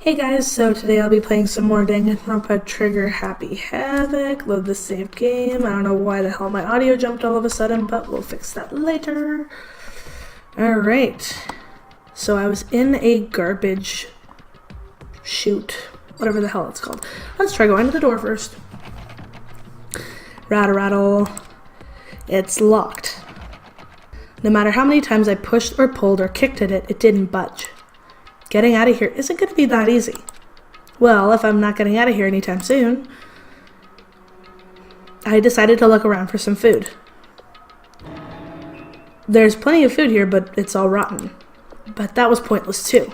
Hey guys, so today I'll be playing some more Danganronpa Trigger Happy Havoc. Love this saved game. I don't know why the hell my audio jumped all of a sudden, but we'll fix that later. Alright. So I was in a garbage chute, whatever the hell it's called. Let's try going to the door first. Rattle, rattle. It's locked. No matter how many times I pushed or pulled or kicked at it, it didn't budge. Getting out of here isn't going to be that easy. Well, if I'm not getting out of here anytime soon, I decided to look around for some food. There's plenty of food here, but it's all rotten. But that was pointless too.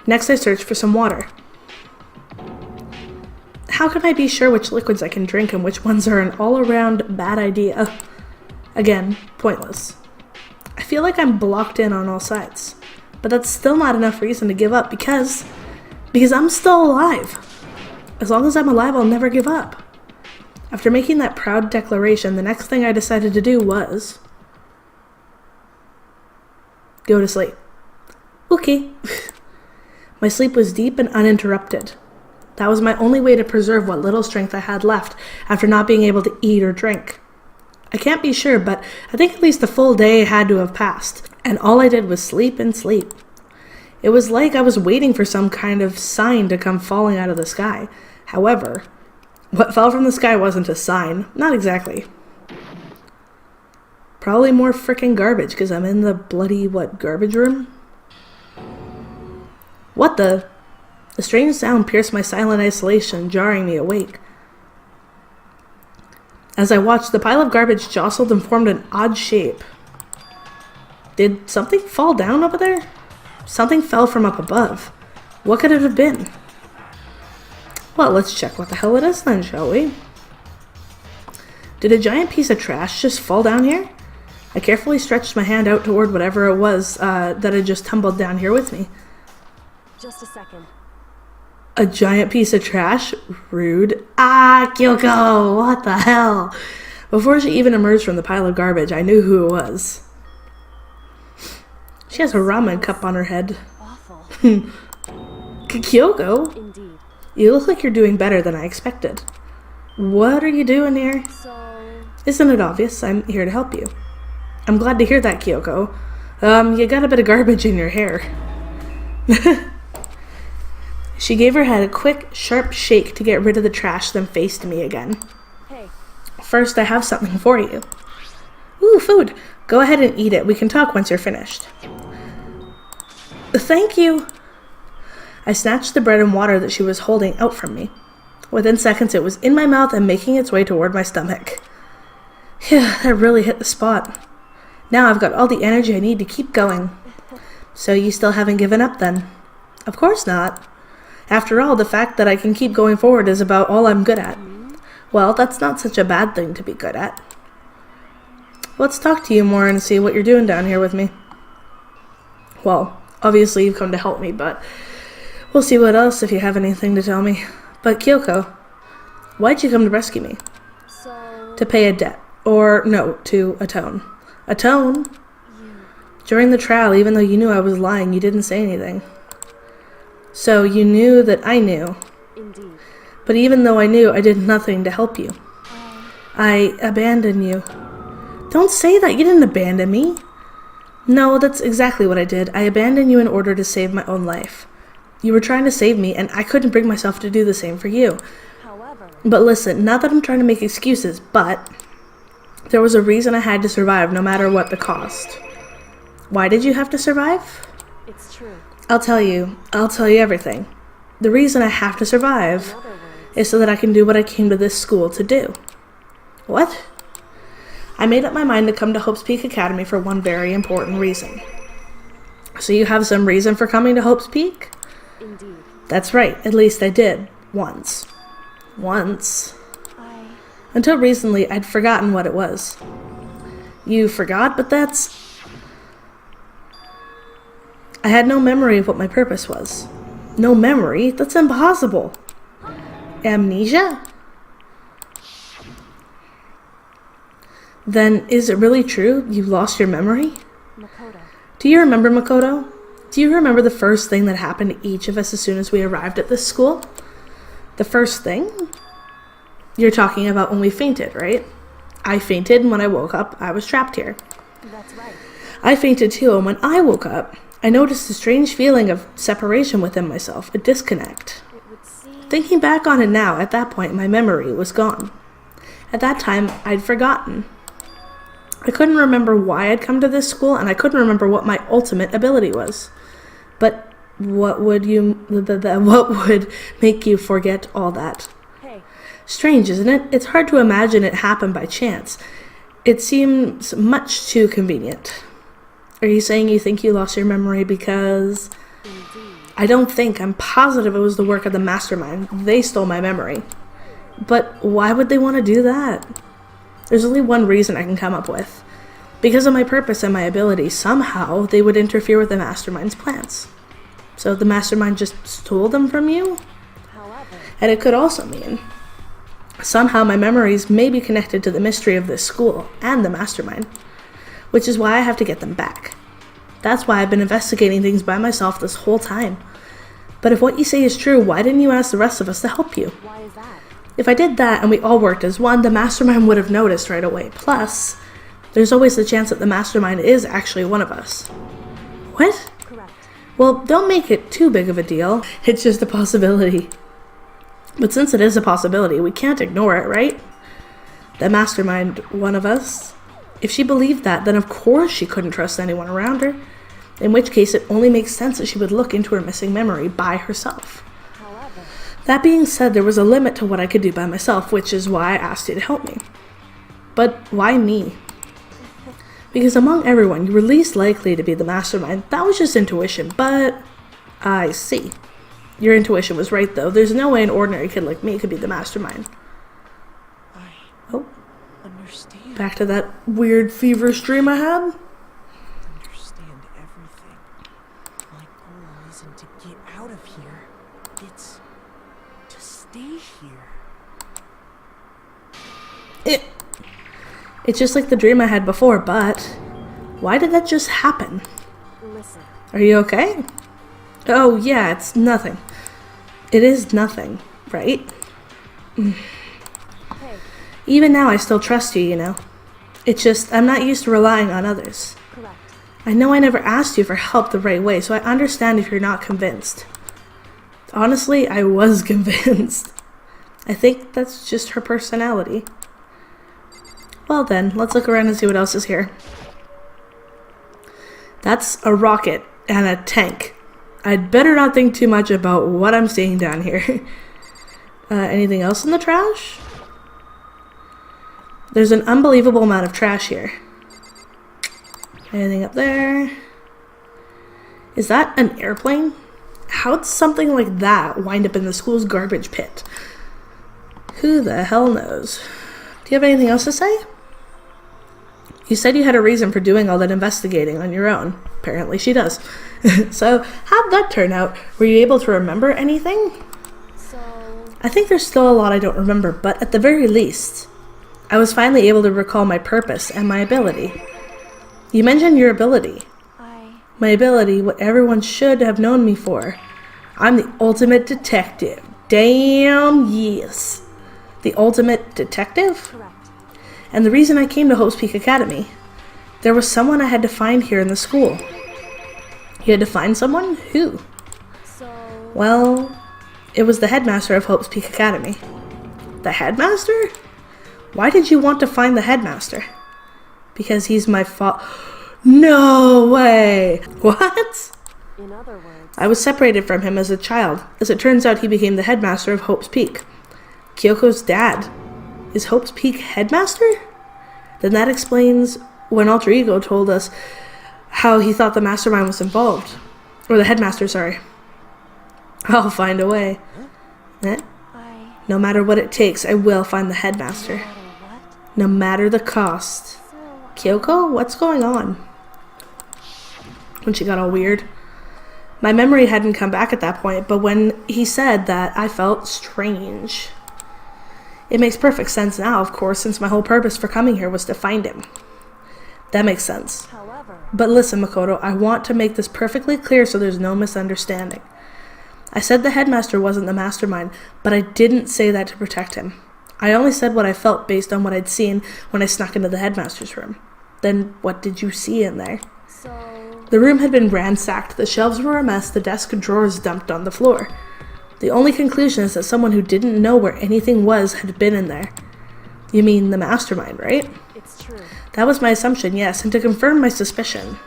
Next, I searched for some water. How can I be sure which liquids I can drink and which ones are an all-around bad idea? Again, pointless. I feel like I'm blocked in on all sides. But that's still not enough reason to give up because I'm still alive. As long as I'm alive, I'll never give up. After making that proud declaration, the next thing I decided to do was go to sleep. Okay. My sleep was deep and uninterrupted. That was my only way to preserve what little strength I had left after not being able to eat or drink. I can't be sure, but I think at least a full day had to have passed, and all I did was sleep and sleep. It was like I was waiting for some kind of sign to come falling out of the sky. However, what fell from the sky wasn't a sign. Not exactly. Probably more frickin' garbage, because I'm in the bloody, garbage room? What the? A strange sound pierced my silent isolation, jarring me awake. As I watched, the pile of garbage jostled and formed an odd shape. Did something fall down over there? Something fell from up above. What could it have been? Well, let's check what the hell it is then, shall we? Did a giant piece of trash just fall down here? I carefully stretched my hand out toward whatever it was that had just tumbled down here with me. Just a second. A giant piece of trash? Rude. Ah, Kyoko! What the hell? Before she even emerged from the pile of garbage, I knew who it was. She has a ramen cup on her head. Awful. Kyoko? Indeed. You look like you're doing better than I expected. What are you doing here? So... Isn't it obvious? I'm here to help you. I'm glad to hear that, Kyoko. You got a bit of garbage in your hair. She gave her head a quick, sharp shake to get rid of the trash, then faced me again. Hey. First, I have something for you. Ooh, food. Go ahead and eat it. We can talk once you're finished. Thank you. I snatched the bread and water that she was holding out from me. Within seconds, it was in my mouth and making its way toward my stomach. Yeah, that really hit the spot. Now I've got all the energy I need to keep going. So you still haven't given up then? Of course not. After all, the fact that I can keep going forward is about all I'm good at. Well, that's not such a bad thing to be good at. Let's talk to you more and see what you're doing down here with me. Well, obviously you've come to help me, but we'll see what else if you have anything to tell me. But Kyoko, why'd you come to rescue me? So... To pay a debt. Or, no, to atone. Atone? During the trial, even though you knew I was lying, you didn't say anything. So you knew that I knew. Indeed. But even though I knew, I did nothing to help you. I abandoned you. Don't say that. You didn't abandon me. No, that's exactly what I did. I abandoned you in order to save my own life. You were trying to save me, and I couldn't bring myself to do the same for you. However... But listen, not that I'm trying to make excuses, but there was a reason I had to survive no matter what the cost. Why did you have to survive? It's true. I'll tell you everything. The reason I have to survive is so that I can do what I came to this school to do. What? I made up my mind to come to Hope's Peak Academy for one very important reason. So you have some reason for coming to Hope's Peak? Indeed. That's right, at least I did. Once. Until recently, I'd forgotten what it was. You forgot, but that's... I had no memory of what my purpose was. No memory? That's impossible. Amnesia? Then, is it really true you lost your memory? Makoto. Do you remember Makoto? Do you remember the first thing that happened to each of us as soon as we arrived at this school? The first thing? You're talking about when we fainted, right? I fainted, and when I woke up, I was trapped here. That's right. I fainted too, and when I woke up, I noticed a strange feeling of separation within myself, a disconnect. It would seem... Thinking back on it now, at that point, my memory was gone. At that time, I'd forgotten. I couldn't remember why I'd come to this school, and I couldn't remember what my ultimate ability was. But what would make you forget all that? Hey, Strange, isn't it? It's hard to imagine it happened by chance. It seems much too convenient. Are you saying you think you lost your memory because... indeed. I don't think. I'm positive it was the work of the mastermind. They stole my memory. But why would they want to do that? There's only one reason I can come up with. Because of my purpose and my ability, somehow they would interfere with the mastermind's plans. So the mastermind just stole them from you? However, And it could also mean somehow my memories may be connected to the mystery of this school and the mastermind, which is why I have to get them back. That's why I've been investigating things by myself this whole time. But if what you say is true, why didn't you ask the rest of us to help you? why is that? If I did that and we all worked as one, the mastermind would have noticed right away. Plus, there's always the chance that the mastermind is actually one of us. What? Correct. Well, don't make it too big of a deal. It's just a possibility. But since it is a possibility, we can't ignore it, right? The mastermind, one of us. If she believed that, then of course she couldn't trust anyone around her. In which case, it only makes sense that she would look into her missing memory by herself. However, That being said, there was a limit to what I could do by myself, which is why I asked you to help me. But why me? Because among everyone, you were least likely to be the mastermind. That was just intuition, but I see. Your intuition was right, though. There's no way an ordinary kid like me could be the mastermind. I Oh, understand. back to that weird feverish dream I had. Understand everything. My goal isn't to get out of here. It's to stay here. It's just like the dream I had before, but why did that just happen? listen. Are you okay? Oh, yeah, it's nothing. It is nothing, right? Hey, Even now, I still trust you, you know. It's just, I'm not used to relying on others. correct. I know I never asked you for help the right way, so I understand if you're not convinced. Honestly, I was convinced. I think that's just her personality. Well then, let's look around and see what else is here. That's a rocket and a tank. I'd better not think too much about what I'm seeing down here. Anything else in the trash? There's an unbelievable amount of trash here. Anything up there? Is that an airplane? How'd something like that wind up in the school's garbage pit? Who the hell knows? Do you have anything else to say? You said you had a reason for doing all that investigating on your own. Apparently she does. So, how'd that turn out? Were you able to remember anything? So, I think there's still a lot I don't remember, but at the very least, I was finally able to recall my purpose and my ability. You mentioned your ability. My ability, what everyone should have known me for. I'm the ultimate detective. Damn, yes. The ultimate detective? correct. And the reason I came to Hope's Peak Academy, there was someone I had to find here in the school. You had to find someone? Who? So, Well, it was the headmaster of Hope's Peak Academy. The headmaster? Why did you want to find the headmaster? Because he's my No way! What? in other words, I was separated from him as a child. As it turns out, he became the headmaster of Hope's Peak. Kyoko's dad. Is Hope's Peak headmaster? Then that explains when Alter Ego told us how he thought the mastermind was involved. Or the headmaster, sorry. I'll find a way. Eh? No matter what it takes, I will find the headmaster. no matter what. No matter the cost. So, Kyoko, what's going on? When she got all weird. My memory hadn't come back at that point, but when he said that, I felt strange. It makes perfect sense now, of course, since my whole purpose for coming here was to find him. That makes sense. however, But listen, Makoto, I want to make this perfectly clear so there's no misunderstanding. I said the headmaster wasn't the mastermind, but I didn't say that to protect him. I only said what I felt based on what I'd seen when I snuck into the headmaster's room. Then what did you see in there? So, The room had been ransacked, the shelves were a mess, the desk and drawers dumped on the floor. The only conclusion is that someone who didn't know where anything was had been in there. You mean the mastermind, right? it's true. That was my assumption, yes, and to confirm my suspicion,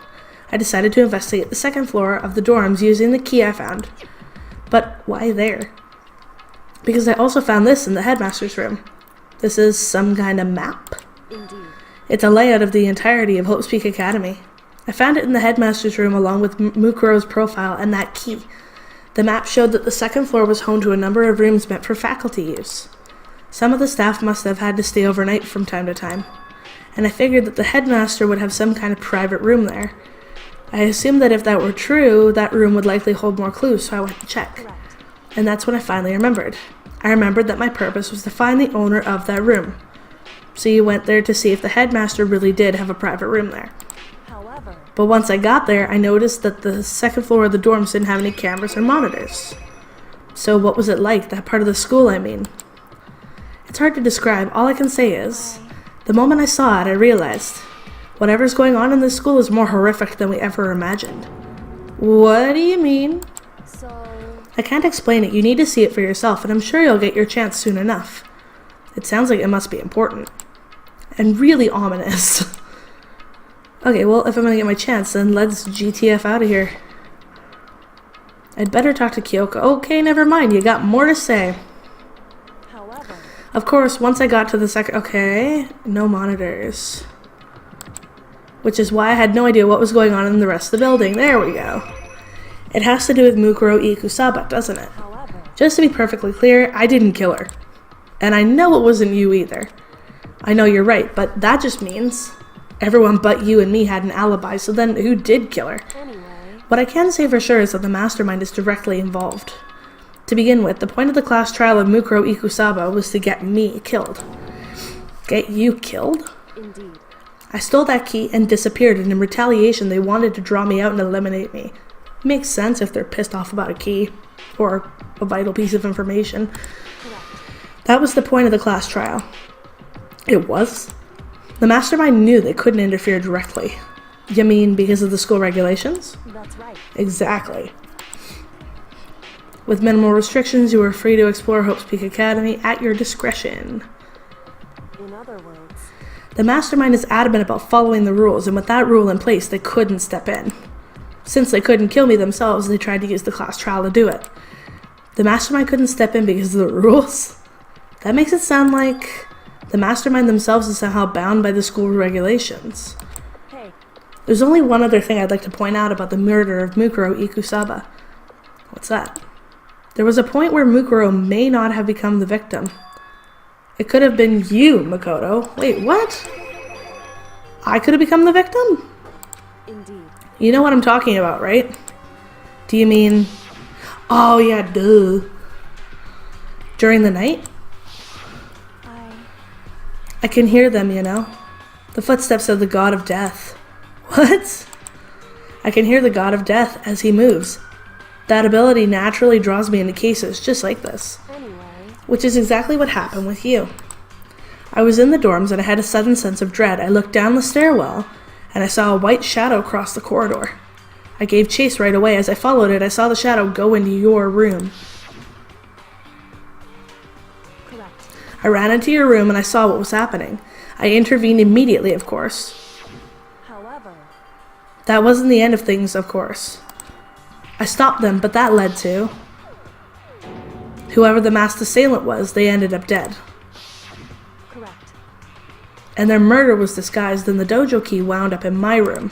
I decided to investigate the second floor of the dorms using the key I found. But why there? Because I also found this in the headmaster's room. This is some kind of map. Indeed. It's a layout of the entirety of Hope's Peak Academy. I found it in the headmaster's room along with Mukuro's profile and that key. The map showed that the second floor was home to a number of rooms meant for faculty use. Some of the staff must have had to stay overnight from time to time, and I figured that the headmaster would have some kind of private room there. I assumed that if that were true, that room would likely hold more clues, so I went to check. Correct. And that's when I finally remembered. I remembered that my purpose was to find the owner of that room. So you went there to see if the headmaster really did have a private room there. However, But once I got there, I noticed that the second floor of the dorms didn't have any cameras or monitors. So what was it like, that part of the school, I mean? It's hard to describe. All I can say is, the moment I saw it, I realized, whatever's going on in this school is more horrific than we ever imagined. What do you mean? so, I can't explain it. You need to see it for yourself, and I'm sure you'll get your chance soon enough. It sounds like it must be important. And really ominous. Okay, well, if I'm gonna get my chance, then let's GTF out of here. I'd better talk to Kyoko. Okay, never mind. You got more to say. however, Of course, once I got to the second... Okay, no monitors. Which is why I had no idea what was going on in the rest of the building. There we go. It has to do with Mukuro Ikusaba, doesn't it? however, Just to be perfectly clear, I didn't kill her. And I know it wasn't you either. I know you're right, but that just means everyone but you and me had an alibi, so then who did kill her? anyway, What I can say for sure is that the mastermind is directly involved. To begin with, the point of the class trial of Mukuro Ikusaba was to get me killed. Get you killed? indeed. I stole that key and disappeared, and in retaliation they wanted to draw me out and eliminate me. Makes sense if they're pissed off about a key, or a vital piece of information. Correct. That was the point of the class trial. It was? The mastermind knew they couldn't interfere directly. You mean because of the school regulations? That's right. Exactly. With minimal restrictions, you are free to explore Hope's Peak Academy at your discretion. In other words, The mastermind is adamant about following the rules, and with that rule in place, they couldn't step in. Since they couldn't kill me themselves, they tried to use the class trial to do it. The mastermind couldn't step in because of the rules? That makes it sound like the mastermind themselves is somehow bound by the school regulations. hey, There's only one other thing I'd like to point out about the murder of Mukuro Ikusaba. What's that? There was a point where Mukuro may not have become the victim. It could have been you, Makoto. Wait, what? I could have become the victim? indeed. You know what I'm talking about, right? Do you mean... Oh, yeah, duh. During the night? I can hear them, you know. The footsteps of the god of death. What? I can hear the god of death as he moves. That ability naturally draws me into cases just like this. Anyway, Which is exactly what happened with you. I was in the dorms and I had a sudden sense of dread. I looked down the stairwell and I saw a white shadow cross the corridor. I gave chase right away. As I followed it, I saw the shadow go into your room. correct. I ran into your room and I saw what was happening. I intervened immediately, of course. However, That wasn't the end of things, of course. I stopped them, but that led to... Whoever the masked assailant was, they ended up dead. correct. And their murder was disguised, and the dojo key wound up in my room.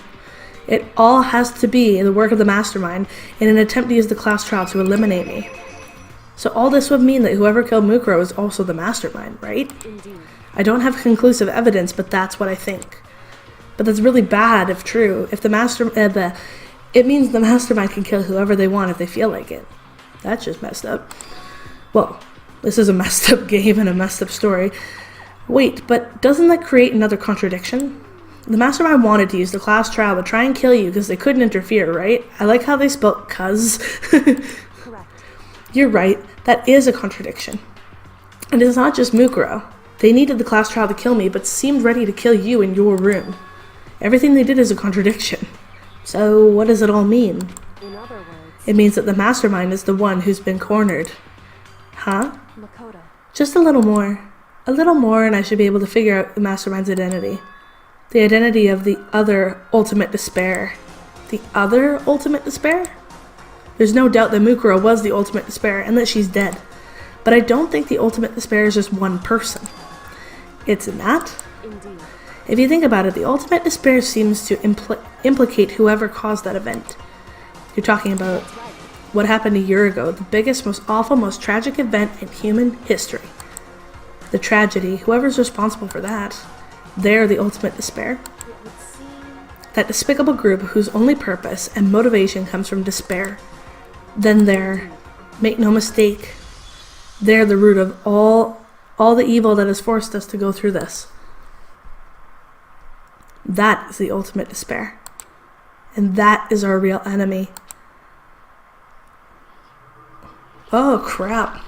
It all has to be the work of the mastermind in an attempt to use the class trial to eliminate me. So all this would mean that whoever killed Mukuro is also the mastermind, right? Indeed. I don't have conclusive evidence, but that's what I think. But that's really bad if true. If the it means the mastermind can kill whoever they want if they feel like it. That's just messed up. Well, this is a messed up game and a messed up story. Wait, but doesn't that create another contradiction? The mastermind wanted to use the class trial to try and kill you because they couldn't interfere, right? I like how they spelled cuz. Correct. You're right, that is a contradiction. And it's not just Mukuro. They needed the class trial to kill me, but seemed ready to kill you in your room. Everything they did is a contradiction. So what does it all mean? In other words, It means that the mastermind is the one who's been cornered. Huh? Makoto. Just a little more. A little more and I should be able to figure out the mastermind's identity. The identity of the other ultimate despair. The other ultimate despair? There's no doubt that Mukuro was the ultimate despair and that she's dead. But I don't think the ultimate despair is just one person. It's not. Indeed. If you think about it, the ultimate despair seems to implicate whoever caused that event. You're talking about That's right. what happened a year ago, the biggest, most awful, most tragic event in human history. The tragedy, whoever's responsible for that, they're the ultimate despair. It would seem That despicable group whose only purpose and motivation comes from despair. Then they're, make no mistake, they're the root of all the evil that has forced us to go through this. That is the ultimate despair. And that is our real enemy. Oh, crap.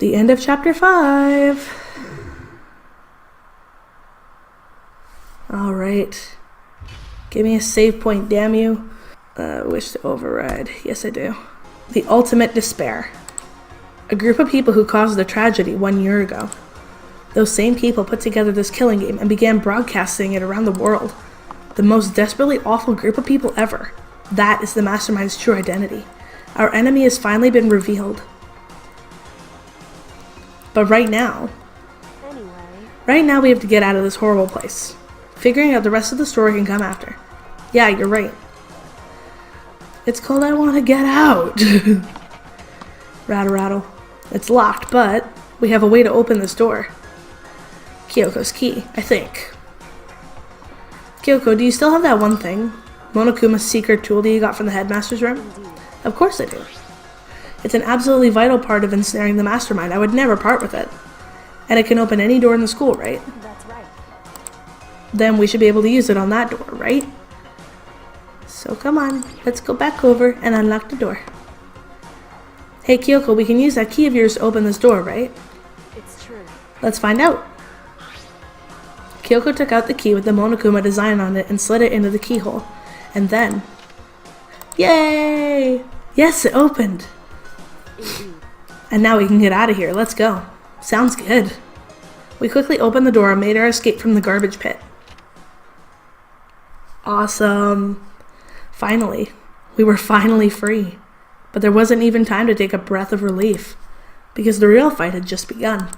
The end of chapter 5. Alright. Give me a save point, damn you. Wish to override. Yes, I do. The ultimate despair. A group of people who caused the tragedy 1 year ago. Those same people put together this killing game and began broadcasting it around the world. The most desperately awful group of people ever. That is the mastermind's true identity. Our enemy has finally been revealed. But right now we have to get out of this horrible place. Figuring out the rest of the story can come after. Yeah, you're right. It's called I Want to Get Out. Rattle, rattle. It's locked, but we have a way to open this door. Kyoko's key, I think. Kyoko, do you still have that one thing? Monokuma's secret tool that you got from the headmaster's room? indeed. Of course I do. It's an absolutely vital part of ensnaring the mastermind. I would never part with it. And it can open any door in the school, right? That's right. Then we should be able to use it on that door, right? So come on, let's go back over and unlock the door. Hey Kyoko, we can use that key of yours to open this door, right? It's true. Let's find out. Kyoko took out the key with the Monokuma design on it and slid it into the keyhole. And then... Yay! Yes, it opened! Indeed. And now we can get out of here. Let's go. Sounds good. We quickly opened the door and made our escape from the garbage pit. Awesome. Finally. We were finally free. But there wasn't even time to take a breath of relief, because the real fight had just begun.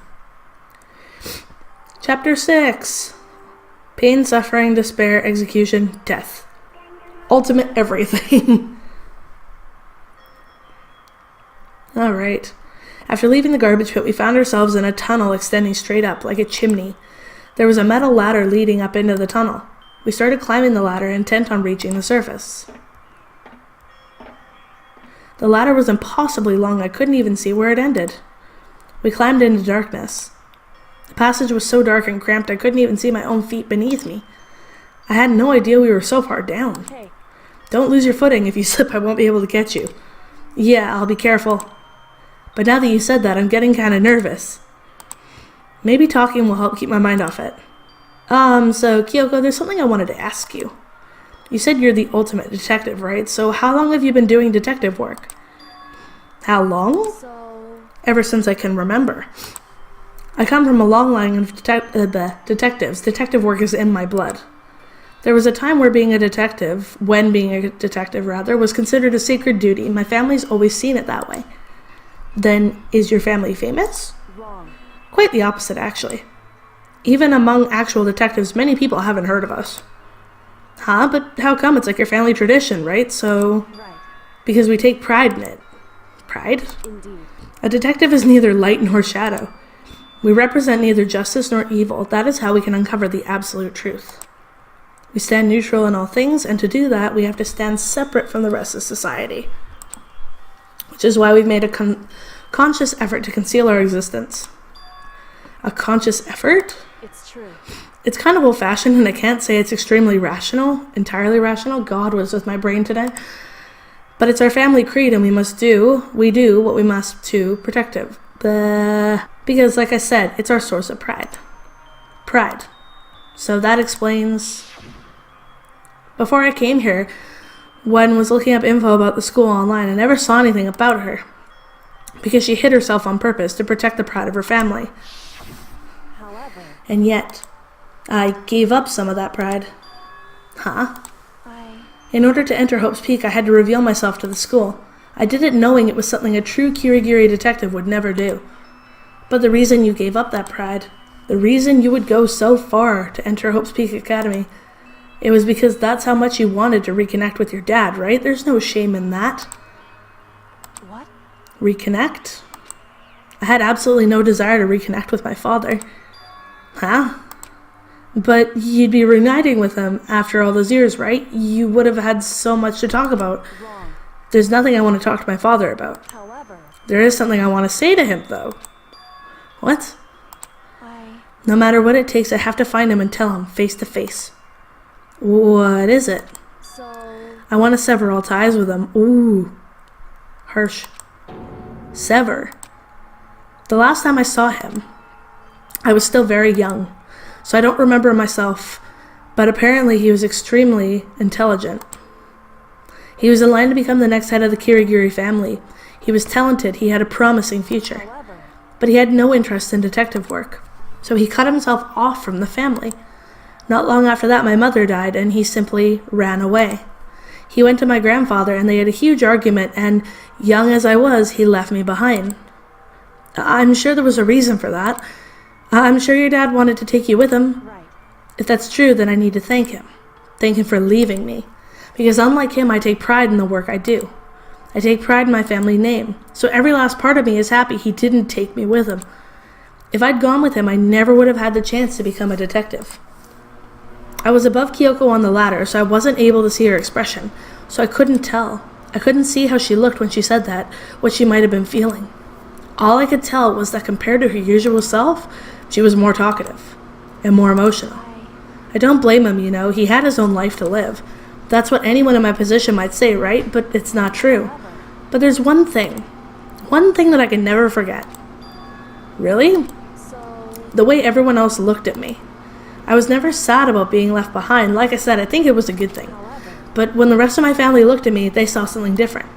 Chapter 6. Pain, suffering, despair, execution, death. Ultimate everything. Alright. After leaving the garbage pit, we found ourselves in a tunnel extending straight up, like a chimney. There was a metal ladder leading up into the tunnel. We started climbing the ladder, intent on reaching the surface. The ladder was impossibly long, I couldn't even see where it ended. We climbed into darkness. The passage was so dark and cramped I couldn't even see my own feet beneath me. I had no idea we were so far down. Hey, Don't lose your footing. If you slip, I won't be able to catch you. Yeah, I'll be careful. But now that you said that, I'm getting kind of nervous. Maybe talking will help keep my mind off it. So Kyoko, there's something I wanted to ask you. You said you're the ultimate detective, right? So how long have you been doing detective work? How long? so Ever since I can remember. I come from a long line of detectives. Detective work is in my blood. There was a time where being a detective, was considered a sacred duty. My family's always seen it that way. Then, is your family famous? wrong. Quite the opposite, actually. Even among actual detectives, many people haven't heard of us. Huh? But how come? It's like your family tradition, right? So, Right. because we take pride in it. Pride? Indeed. A detective is neither light nor shadow. We represent neither justice nor evil. That is how we can uncover the absolute truth. We stand neutral in all things, and to do that, we have to stand separate from the rest of society. Which is why we've made a conscious effort to conceal our existence. A conscious effort? It's true. It's kind of old-fashioned, and I can't say it's extremely rational, entirely rational. God was with my brain today. But it's our family creed, and we do what we must to protect it. Because, like I said, it's our source of pride. Pride. So that explains... Before I came here, when I was looking up info about the school online, I never saw anything about her. Because she hid herself on purpose to protect the pride of her family. However, And yet, I gave up some of that pride. Huh? In order to enter Hope's Peak, I had to reveal myself to the school. I did it knowing it was something a true Kirigiri detective would never do. But the reason you gave up that pride, the reason you would go so far to enter Hope's Peak Academy, it was because that's how much you wanted to reconnect with your dad, right? There's no shame in that. what? Reconnect? I had absolutely no desire to reconnect with my father. Huh? But you'd be reuniting with him after all those years, right? You would have had so much to talk about. Wrong. There's nothing I want to talk to my father about. However, There is something I want to say to him, though. What? I... No matter what it takes, I have to find him and tell him face to face. What is it? So... I want to sever all ties with him. Ooh. Harsh. Sever. The last time I saw him, I was still very young, so I don't remember myself, but apparently he was extremely intelligent. He was in line to become the next head of the Kirigiri family. He was talented, he had a promising future, However, but he had no interest in detective work, so he cut himself off from the family. Not long after that, my mother died, and he simply ran away. He went to my grandfather, and they had a huge argument, and young as I was, he left me behind. I'm sure there was a reason for that. I'm sure your dad wanted to take you with him. right. If that's true, then I need to thank him. Thank him for leaving me. Because unlike him, I take pride in the work I do. I take pride in my family name. So every last part of me is happy he didn't take me with him. If I'd gone with him, I never would have had the chance to become a detective. I was above Kyoko on the ladder, so I wasn't able to see her expression. So I couldn't tell. I couldn't see how she looked when she said that, what she might have been feeling. All I could tell was that compared to her usual self, she was more talkative and more emotional. I don't blame him, you know, he had his own life to live. That's what anyone in my position might say, right? But it's not true. But there's one thing that I can never forget. Really? So... The way everyone else looked at me. I was never sad about being left behind. Like I said, I think it was a good thing. However, But when the rest of my family looked at me, they saw something different.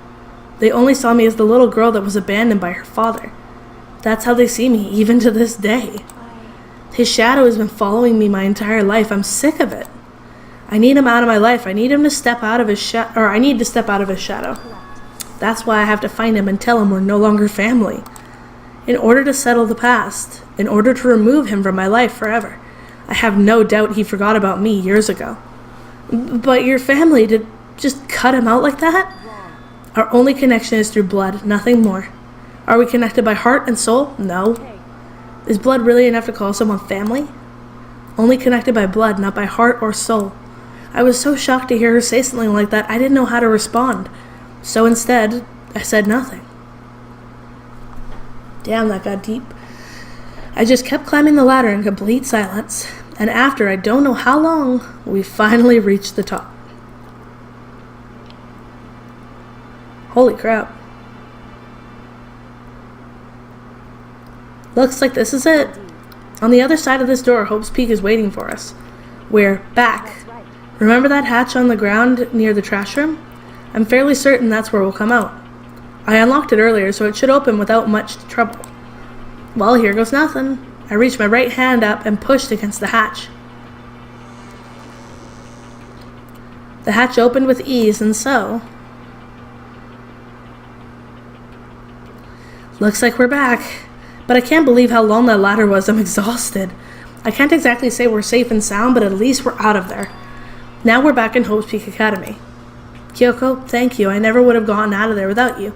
They only saw me as the little girl that was abandoned by her father. That's how they see me, even to this day. His shadow has been following me my entire life. I'm sick of it. I need him out of my life. I need him to step out of his shadow, or I need to step out of his shadow. That's why I have to find him and tell him we're no longer family. In order to settle the past, in order to remove him from my life forever. I have no doubt he forgot about me years ago. But your family, did just cut him out like that? wrong. Our only connection is through blood, nothing more. Are we connected by heart and soul? No. Hey, Is blood really enough to call someone family? Only connected by blood, not by heart or soul. I was so shocked to hear her say something like that, I didn't know how to respond. So instead, I said nothing. Damn, that got deep. I just kept climbing the ladder in complete silence, and after I don't know how long, we finally reached the top. Holy crap. Looks like this is it. On the other side of this door, Hope's Peak is waiting for us. We're back. that's right. Remember that hatch on the ground near the trash room? I'm fairly certain that's where we'll come out. I unlocked it earlier, so it should open without much trouble. Well, here goes nothing. I reached my right hand up and pushed against the hatch. The hatch opened with ease, and so... Looks like we're back. But I can't believe how long that ladder was. I'm exhausted. I can't exactly say we're safe and sound, but at least we're out of there. Now we're back in Hope's Peak Academy. Kyoko, thank you. I never would have gotten out of there without you.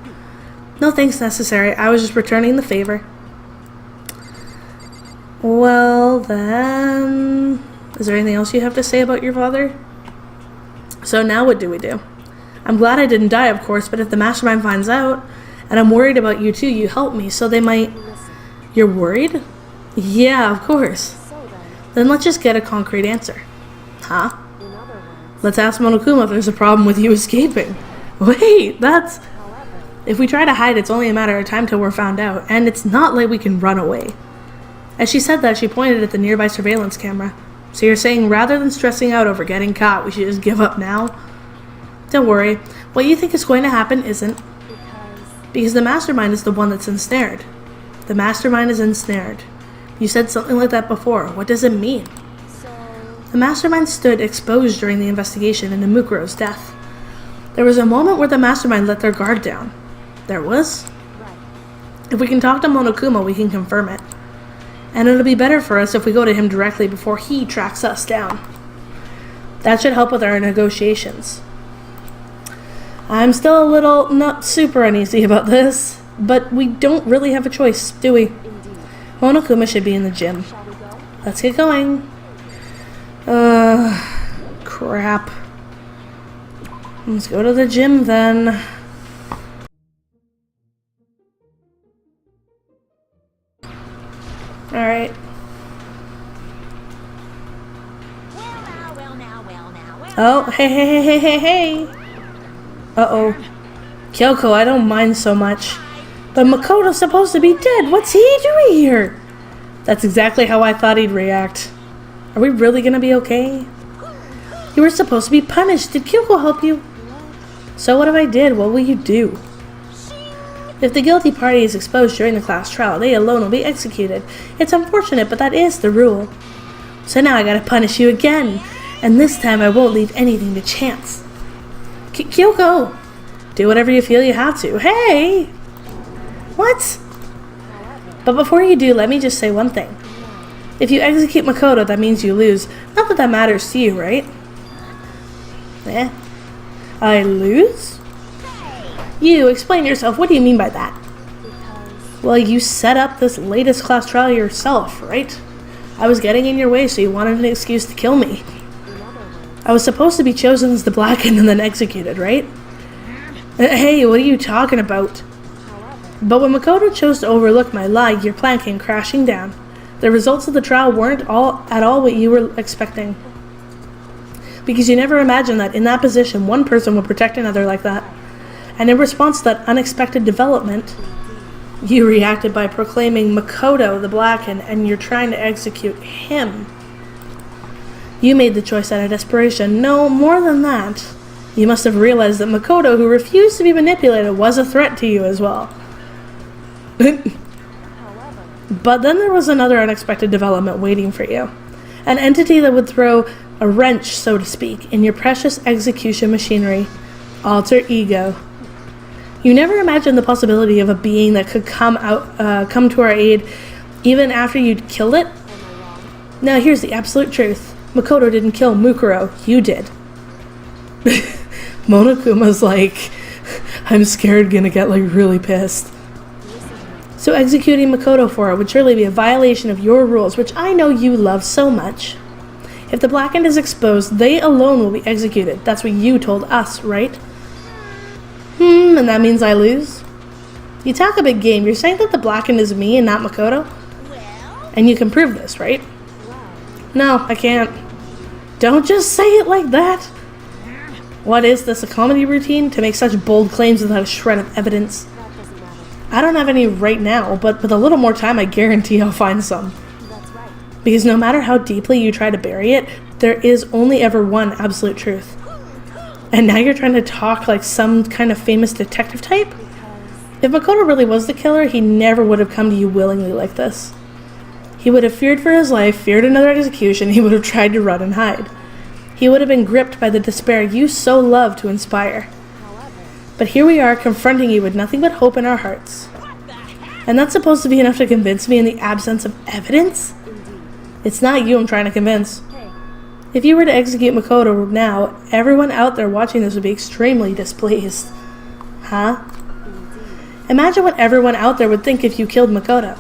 No thanks necessary. I was just returning the favor. Well, then... Is there anything else you have to say about your father? So now what do we do? I'm glad I didn't die, of course, but if the mastermind finds out, and I'm worried about you too, you help me, so they might... Listen. You're worried? Yeah, of course. So then, Then let's just get a concrete answer. Huh? In other words, Let's ask Monokuma if there's a problem with you escaping. Wait, that's... however, If we try to hide, it's only a matter of time till we're found out, and it's not like we can run away. As she said that, she pointed at the nearby surveillance camera. So you're saying rather than stressing out over getting caught, we should just give up now? Don't worry. What you think is going to happen isn't. Because the mastermind is the one that's ensnared. The mastermind is ensnared. You said something like that before. What does it mean? so The mastermind stood exposed during the investigation into Mukuro's death. There was a moment where the mastermind let their guard down. There was? right. If we can talk to Monokuma, we can confirm it. And it'll be better for us if we go to him directly before he tracks us down. That should help with our negotiations. I'm still a little not super uneasy about this, but we don't really have a choice, do we? Indeed. Monokuma should be in the gym. Shall we go? Let's get going. Crap. Let's go to the gym then. Alright. Oh, hey. Uh-oh. Kyoko, I don't mind so much. But Makoto's supposed to be dead. What's he doing here? That's exactly how I thought he'd react. Are we really gonna be okay? You were supposed to be punished. Did Kyoko help you? So what if I did? What will you do? If the guilty party is exposed during the class trial, they alone will be executed. It's unfortunate, but that is the rule. So now I gotta punish you again. And this time I won't leave anything to chance. Kyoko! Do whatever you feel you have to. Hey! What? But before you do, let me just say one thing. If you execute Makoto, that means you lose. Not that that matters to you, right? Eh? I lose? You, explain yourself. What do you mean by that? Well, you set up this latest class trial yourself, right? I was getting in your way, so you wanted an excuse to kill me. I was supposed to be chosen as the Blackened and then executed, right? Hey, what are you talking about? But when Makoto chose to overlook my lie, your plan came crashing down. The results of the trial weren't at all what you were expecting. Because you never imagined that in that position, one person would protect another like that. And in response to that unexpected development, you reacted by proclaiming Makoto the Blackened, and you're trying to execute him. You made the choice out of desperation. No, more than that. You must have realized that Makoto, who refused to be manipulated, was a threat to you as well. But then there was another unexpected development waiting for you. An entity that would throw a wrench, so to speak, in your precious execution machinery. Alter ego. You never imagined the possibility of a being that could come to our aid even after you'd killed it? Now here's the absolute truth. Makoto didn't kill Mukuro. You did. Monokuma's like, I'm scared, gonna get like really pissed. So executing Makoto for it would surely be a violation of your rules, which I know you love so much. If the Blackened is exposed, they alone will be executed. That's what you told us, right? And that means I lose? You talk a big game. You're saying that the Blackened is me and not Makoto? And you can prove this, right? No, I can't. Don't just say it like that. What is this, a comedy routine? To make such bold claims without a shred of evidence? I don't have any right now, but with a little more time, I guarantee I'll find some. Because no matter how deeply you try to bury it, there is only ever one absolute truth. And now you're trying to talk like some kind of famous detective type? If Makoto really was the killer, he never would have come to you willingly like this. He would have feared for his life, feared another execution, he would have tried to run and hide. He would have been gripped by the despair you so love to inspire. But here we are, confronting you with nothing but hope in our hearts. And that's supposed to be enough to convince me in the absence of evidence? It's not you I'm trying to convince. If you were to execute Makoto now, everyone out there watching this would be extremely displeased. Huh? Imagine what everyone out there would think if you killed Makoto.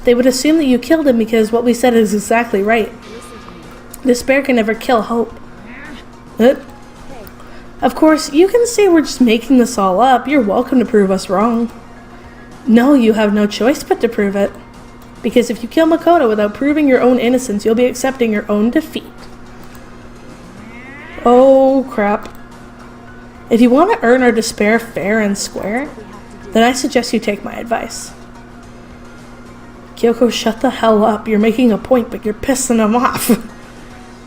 They would assume that you killed him because what we said is exactly right. Despair can never kill hope. Of course, you can say we're just making this all up. You're welcome to prove us wrong. No, you have no choice but to prove it. Because if you kill Makoto without proving your own innocence, you'll be accepting your own defeat. Oh, crap. If you want to earn our despair fair and square, then I suggest you take my advice. Kyoko, shut the hell up. You're making a point, but you're pissing him off.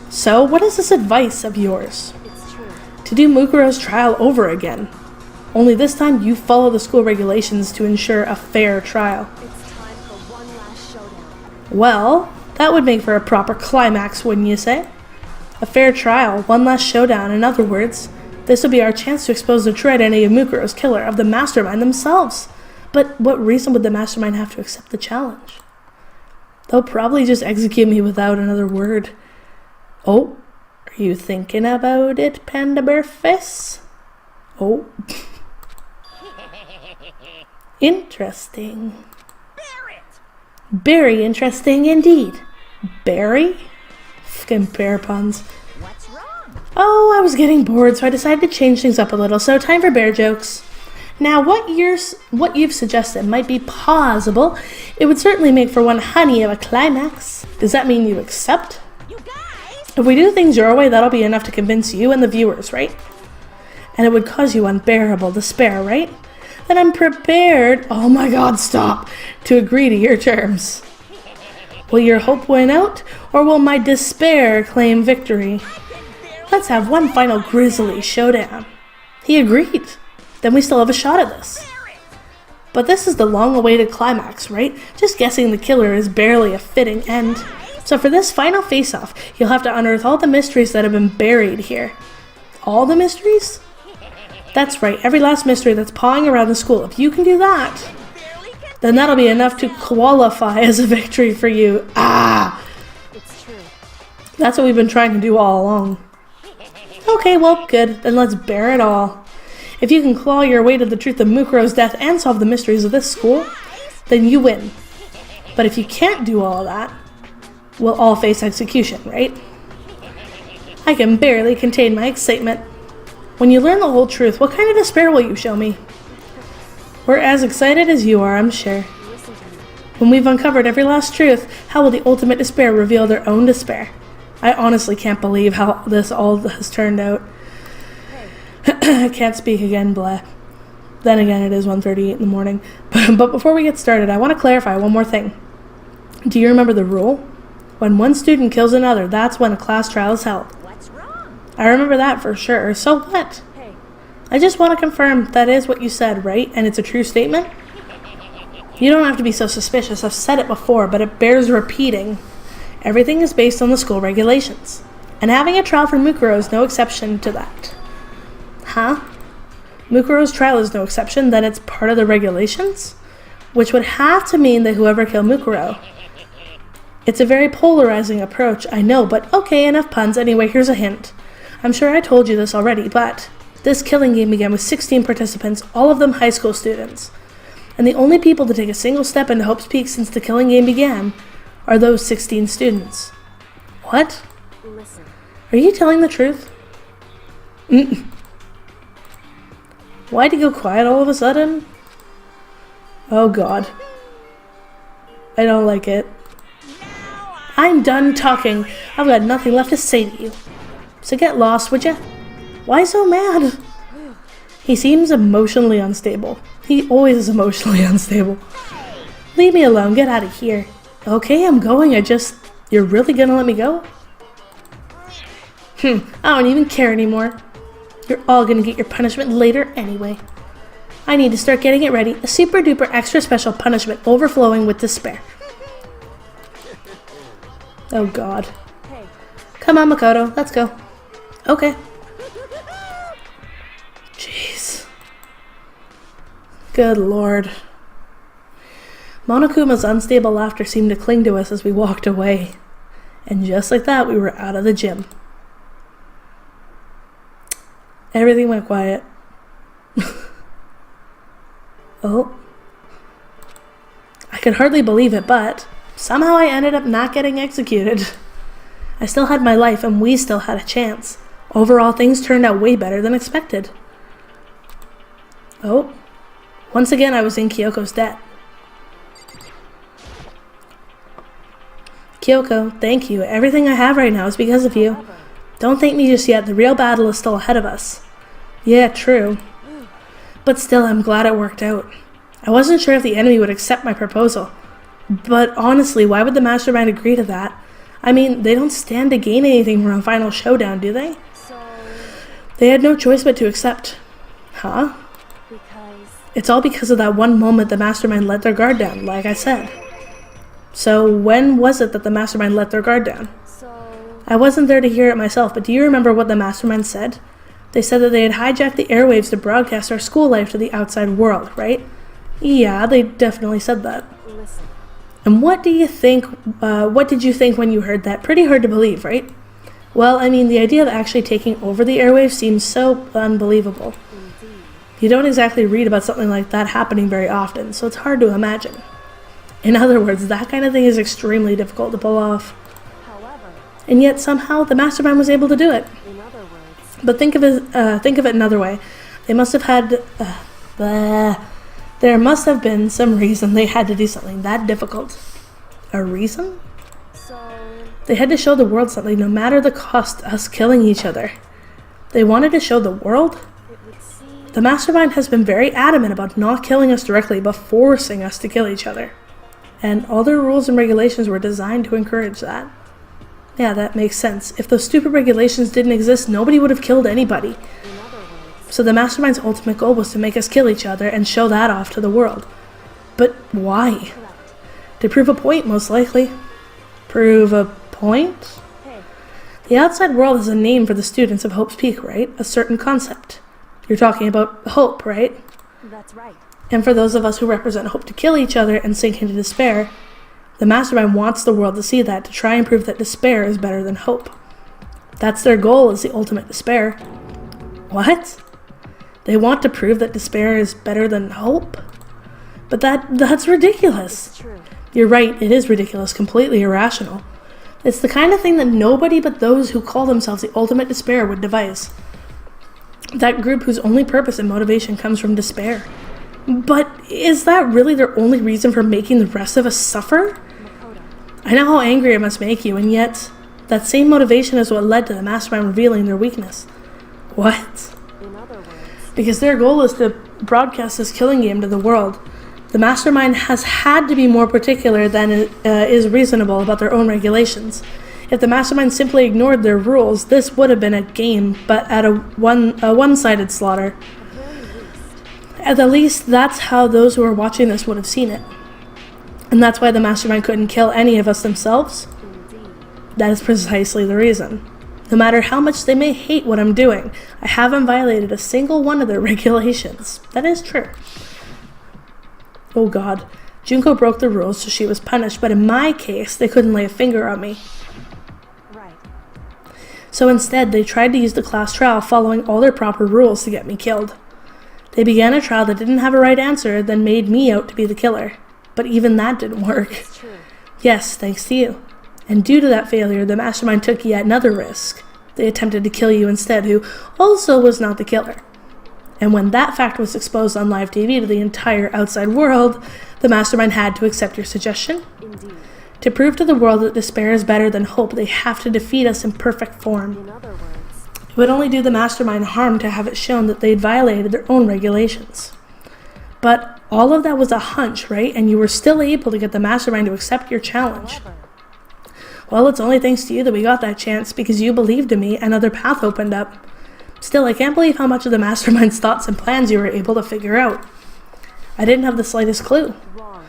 So, what is this advice of yours? It's true. To do Mukuro's trial over again. Only this time you follow the school regulations to ensure a fair trial. It's time for one last showdown. Well, that would make for a proper climax, wouldn't you say? A fair trial, one last showdown. In other words, this will be our chance to expose the true identity of Mukuro's killer, of the mastermind themselves. But what reason would the mastermind have to accept the challenge? They'll probably just execute me without another word. Oh, are you thinking about it, Panda Bear Face? Oh. Interesting. Very interesting indeed. Barry? Fucking bear puns. What's wrong? Oh, I was getting bored, so I decided to change things up a little, so time for bear jokes. Now, what you've suggested might be plausible. It would certainly make for one honey of a climax. Does that mean you accept? You guys! If we do things your way, that'll be enough to convince you and the viewers, right? And it would cause you unbearable despair, right? Then I'm prepared, oh my god, stop, to agree to your terms. Will your hope win out, or will my despair claim victory? Let's have one final grisly showdown. He agreed. Then we still have a shot at this. But this is the long-awaited climax, right? Just guessing the killer is barely a fitting end. So for this final face-off, you'll have to unearth all the mysteries that have been buried here. All the mysteries? That's right, every last mystery that's pawing around the school. If you can do that, then that'll be enough to qualify as a victory for you. Ah! It's true. That's what we've been trying to do all along. Okay, well, good. Then let's bear it all. If you can claw your way to the truth of Mukuro's death and solve the mysteries of this school, then you win. But if you can't do all of that, we'll all face execution, right? I can barely contain my excitement. When you learn the whole truth, what kind of despair will you show me? We're as excited as you are, I'm sure. Listen to me. When we've uncovered every last truth, how will the ultimate despair reveal their own despair? I honestly can't believe how this all has turned out. I can't speak again, blah. Then again, it is 1:38 in the morning. But before we get started, I want to clarify one more thing. Do you remember the rule? When one student kills another, that's when a class trial is held. What's wrong? I remember that for sure. So what? Hey, I just want to confirm that is what you said, right? And it's a true statement? You don't have to be so suspicious. I've said it before, but it bears repeating. Everything is based on the school regulations. And having a trial for Mukuro is no exception to that. Huh? Mukuro's trial is no exception, then it's part of the regulations? Which would have to mean that whoever killed Mukuro. It's a very polarizing approach, I know, but okay, enough puns. Anyway, here's a hint. I'm sure I told you this already, but this killing game began with 16 participants, all of them high school students. And the only people to take a single step into Hope's Peak since the killing game began are those 16 students. What? listen. Are you telling the truth? Why'd you go quiet all of a sudden? Oh god. I don't like it. I'm done talking. I've got nothing left to say to you. So get lost, would ya? Why so mad? He seems emotionally unstable. He always is emotionally unstable. Leave me alone. Get out of here. Okay, I'm going. You're really gonna let me go? I don't even care anymore. You're all gonna get your punishment later anyway. I need to start getting it ready. A super duper extra special punishment overflowing with despair. Oh god. Hey, Come on, Makoto. Let's go. Okay. Jeez. Good lord. Monokuma's unstable laughter seemed to cling to us as we walked away. And just like that, we were out of the gym. Everything went quiet. Oh. I could hardly believe it, but somehow I ended up not getting executed. I still had my life, and we still had a chance. Overall, things turned out way better than expected. Oh. Once again, I was in Kyoko's debt. Kyoko, thank you. Everything I have right now is because of you. However, Don't thank me just yet. The real battle is still ahead of us. Yeah, true. But still, I'm glad it worked out. I wasn't sure if the enemy would accept my proposal. But honestly, why would the mastermind agree to that? I mean, they don't stand to gain anything from a final showdown, do they? so They had no choice but to accept. Huh? because It's all because of that one moment the mastermind let their guard down, like I said. So when was it that the mastermind let their guard down? so I wasn't there to hear it myself, but do you remember what the mastermind said? They said that they had hijacked the airwaves to broadcast our school life to the outside world, right? Yeah, they definitely said that. listen. And what did you think when you heard that? Pretty hard to believe, right? Well, I mean, the idea of actually taking over the airwaves seems so unbelievable. Indeed. You don't exactly read about something like that happening very often, so it's hard to imagine. In other words, that kind of thing is extremely difficult to pull off. However, And yet somehow the mastermind was able to do it. in other words, But think of it another way. They must have had there must have been some reason they had to do something that difficult. A reason? so They had to show the world something no matter the cost, us killing each other. They wanted to show the world. it would seem The mastermind has been very adamant about not killing us directly, but forcing us to kill each other. And all their rules and regulations were designed to encourage that. Yeah, that makes sense. If those stupid regulations didn't exist, nobody would have killed anybody. in other words, So the mastermind's ultimate goal was to make us kill each other and show that off to the world. But why? correct. To prove a point, most likely. Prove a point? Hey, The outside world is a name for the students of Hope's Peak, right? A certain concept. You're talking about hope, right? that's right. And for those of us who represent hope to kill each other and sink into despair, the mastermind wants the world to see that, to try and prove that despair is better than hope. That's their goal, is the ultimate despair. What? They want to prove that despair is better than hope? But that's ridiculous. It's true. You're right, it is ridiculous, completely irrational. It's the kind of thing that nobody but those who call themselves the ultimate despair would devise. That group whose only purpose and motivation comes from despair. But is that really their only reason for making the rest of us suffer? Makoto, I know how angry it must make you, and yet that same motivation is what led to the mastermind revealing their weakness. What? in other words, Because their goal is to broadcast this killing game to the world. The mastermind has had to be more particular than is reasonable about their own regulations. If the mastermind simply ignored their rules, this would have been a game, but at a one-sided slaughter. at very least, At the least, that's how those who are watching this would have seen it. And that's why the mastermind couldn't kill any of us themselves. indeed. That is precisely the reason. No matter how much they may hate what I'm doing, I haven't violated a single one of their regulations. That is true. Oh god. Junko broke the rules, so she was punished, but in my case, they couldn't lay a finger on me. Right. So instead, they tried to use the class trial following all their proper rules to get me killed. They began a trial that didn't have a right answer, then made me out to be the killer. But even that didn't work. It's true. Yes, thanks to you. And due to that failure, the mastermind took yet another risk. They attempted to kill you instead, who also was not the killer. And when that fact was exposed on live TV to the entire outside world, the mastermind had to accept your suggestion. Indeed. To prove to the world that despair is better than hope, they have to defeat us in perfect form. In other words, It would only do the mastermind harm to have it shown that they'd violated their own regulations. But all of that was a hunch, right? And you were still able to get the mastermind to accept your challenge. however, Well, it's only thanks to you that we got that chance, because you believed in me, another path opened up. Still, I can't believe how much of the mastermind's thoughts and plans you were able to figure out. I didn't have the slightest clue. wrong.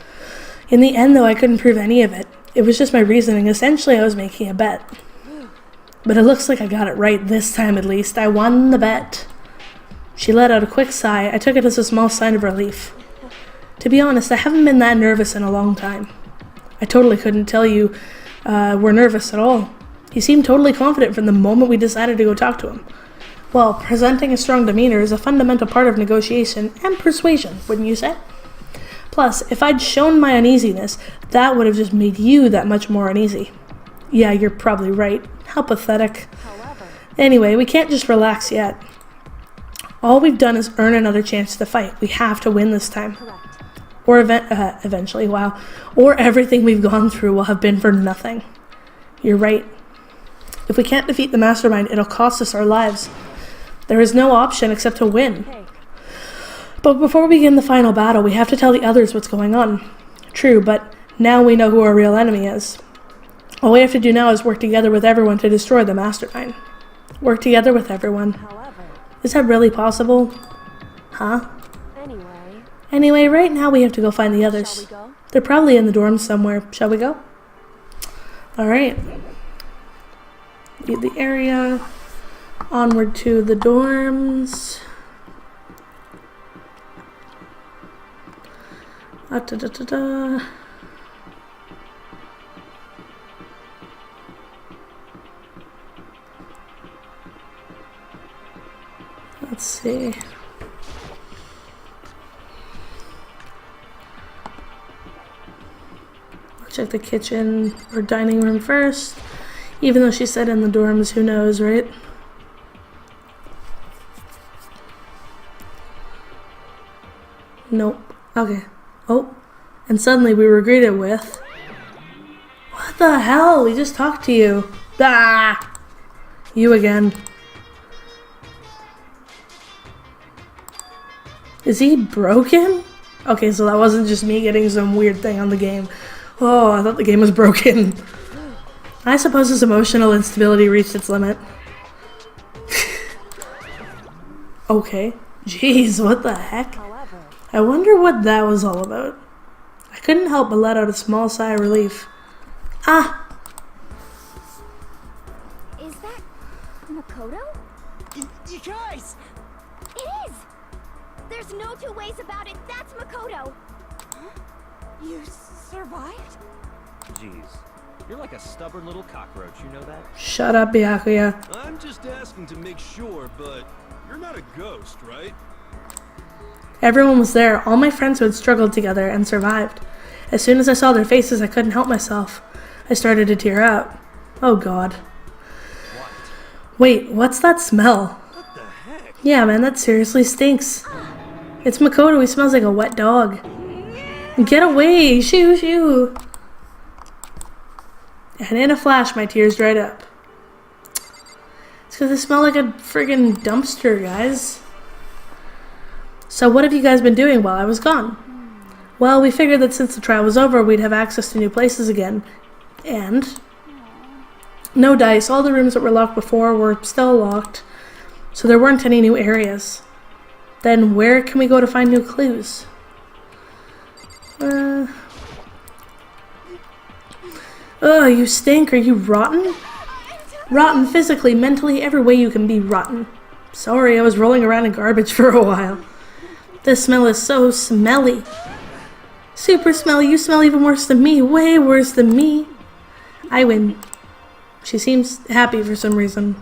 In the end, though, I couldn't prove any of it. It was just my reasoning. Essentially, I was making a bet. But it looks like I got it right this time, at least. I won the bet. She let out a quick sigh. I took it as a small sign of relief. To be honest, I haven't been that nervous in a long time. I totally couldn't tell you were nervous at all. You seemed totally confident from the moment we decided to go talk to him. Well, presenting a strong demeanor is a fundamental part of negotiation and persuasion, wouldn't you say? Plus, if I'd shown my uneasiness, that would have just made you that much more uneasy. Yeah, you're probably right. How pathetic. However, Anyway, we can't just relax yet. All we've done is earn another chance to fight. We have to win this time. correct. Or eventually, wow. Or everything we've gone through will have been for nothing. You're right. If we can't defeat the mastermind, it'll cost us our lives. There is no option except to win. Hey, But before we begin the final battle, we have to tell the others what's going on. True, but now we know who our real enemy is. All we have to do now is work together with everyone to destroy the mastermind. Work together with everyone. however, Is that really possible? Huh? Anyway, right now we have to go find the shall others. we go? They're probably in the dorms somewhere. Shall we go? Alright. Leave the area. Onward to the dorms. Da-da-da-da. Let's see. Check the kitchen or dining room first. Even though she said in the dorms, who knows, right? Nope. Okay. Oh. And suddenly we were greeted with... What the hell? We just talked to you. Ah! You again. Is he broken? Okay, so that wasn't just me getting some weird thing on the game. Oh, I thought the game was broken. I suppose his emotional instability reached its limit. Okay. Jeez, what the heck? However, I wonder what that was all about. I couldn't help but let out a small sigh of relief. Ah! Is that Makoto? You guys! It is! There's no two ways about it. That's Makoto. you survived? Jeez, you're like a stubborn little cockroach, you know that? Shut up, Byakuya. I'm just asking to make sure, but you're not a ghost, right? Everyone was there, all my friends who had struggled together and survived. As soon as I saw their faces, I couldn't help myself. I started to tear up. Oh god. What? Wait, what's that smell? What the heck? Yeah, man, that seriously stinks. It's Makoto, he smells like a wet dog. Get away! Shoo, shoo! And in a flash, my tears dried up. It's because they smell like a friggin' dumpster, guys. So what have you guys been doing while I was gone? Well, we figured that since the trial was over, we'd have access to new places again. And... no dice. All the rooms that were locked before were still locked. So there weren't any new areas. Then where can we go to find new clues? Ugh, you stink. Are you rotten? Rotten physically, mentally, every way you can be rotten. Sorry, I was rolling around in garbage for a while. This smell is so smelly. Super smelly. You smell even worse than me. Way worse than me. I win. She seems happy for some reason.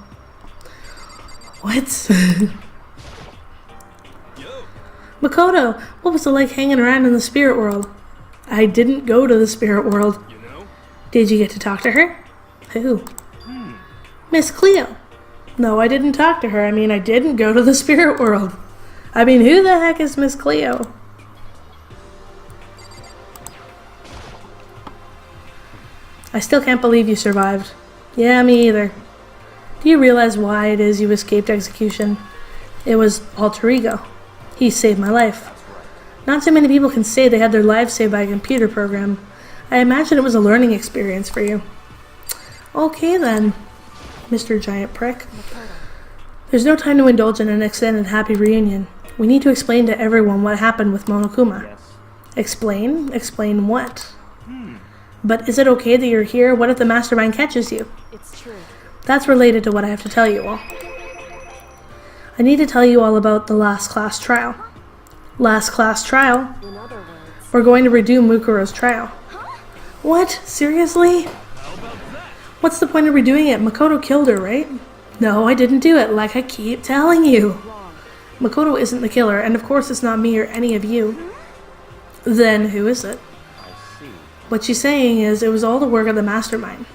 What? Yo, Makoto, what was it like hanging around in the spirit world? I didn't go to the spirit world. you know? Did you get to talk to her? Who? Miss Cleo. No, I didn't talk to her. I mean, I didn't go to the spirit world. I mean, who the heck is Miss Cleo? I still can't believe you survived. Yeah, me either. Do you realize why it is you escaped execution? It was alter ego. He saved my life. Not too many people can say they had their lives saved by a computer program. I imagine it was a learning experience for you. Okay then, Mr. Giant Prick. There's no time to indulge in an extended happy reunion. We need to explain to everyone what happened with Monokuma. Yes. Explain? Explain what? But is it okay that you're here? What if the mastermind catches you? It's true. That's related to what I have to tell you all. I need to tell you all about the last class trial. Last class trial? In other words, We're going to redo Mukuro's trial. What? Seriously? What's the point of redoing it? Makoto killed her, right? No, I didn't do it, like I keep telling you. wrong. Makoto isn't the killer, and of course it's not me or any of you. Then who is it? I see. What she's saying is it was all the work of the mastermind.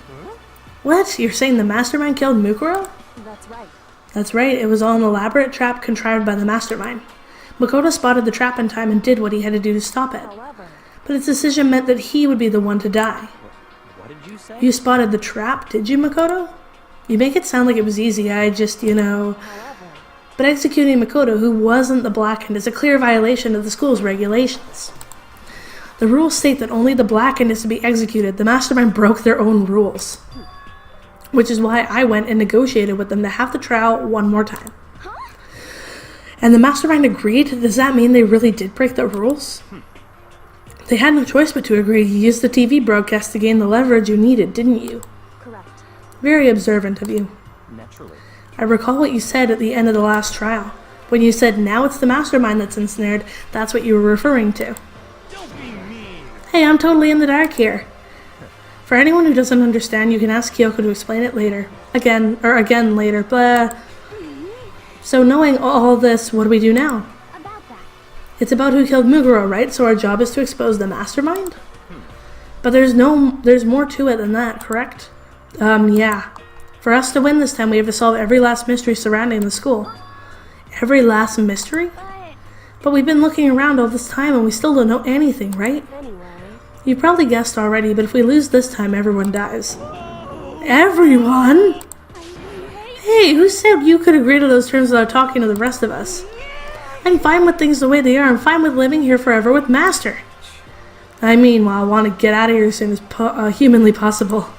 What? You're saying the mastermind killed Mukuro? That's right. That's right, it was all an elaborate trap contrived by the mastermind. Makoto spotted the trap in time and did what he had to do to stop it. However, But its decision meant that he would be the one to die. What did you you say? You spotted the trap, did you, Makoto? You make it sound like it was easy. I just, However, But executing Makoto, who wasn't the Blackened, is a clear violation of the school's regulations. The rules state that only the Blackened is to be executed. The mastermind broke their own rules. Which is why I went and negotiated with them to have the trial one more time. And the mastermind agreed? Does that mean they really did break the rules? They had no choice but to agree. You used the TV broadcast to gain the leverage you needed, didn't you? correct. Very observant of you. Naturally. I recall what you said at the end of the last trial. When you said, now it's the mastermind that's ensnared, that's what you were referring to. Don't be mean. Hey, I'm totally in the dark here. For anyone who doesn't understand, you can ask Kyoko to explain it later. Again later, blah. So knowing all this, what do we do now? About that. It's about who killed Muguro, right? So our job is to expose the mastermind? But there's more to it than that, correct? Yeah. For us to win this time, we have to solve every last mystery surrounding the school. Every last mystery? But But we've been looking around all this time and we still don't know anything, right? Anyway, You probably guessed already, but if we lose this time, everyone dies. Everyone? Hey, who said you could agree to those terms without talking to the rest of us? I'm fine with things the way they are. I'm fine with living here forever with Master. I mean, well, I want to get out of here as soon as humanly possible.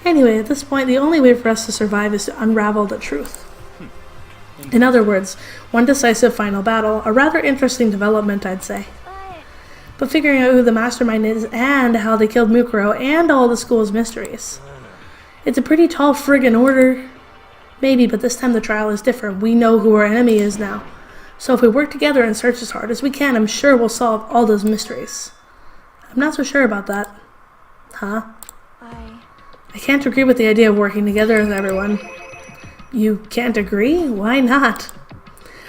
Anyway, at this point, the only way for us to survive is to unravel the truth. In other words, one decisive final battle, a rather interesting development, I'd say. But figuring out who the mastermind is and how they killed Mukuro and all the school's mysteries. It's a pretty tall friggin' order. Maybe, but this time the trial is different. We know who our enemy is now. So if we work together and search as hard as we can, I'm sure we'll solve all those mysteries. I'm not so sure about that. Huh? I can't agree with the idea of working together with everyone. You can't agree? Why not?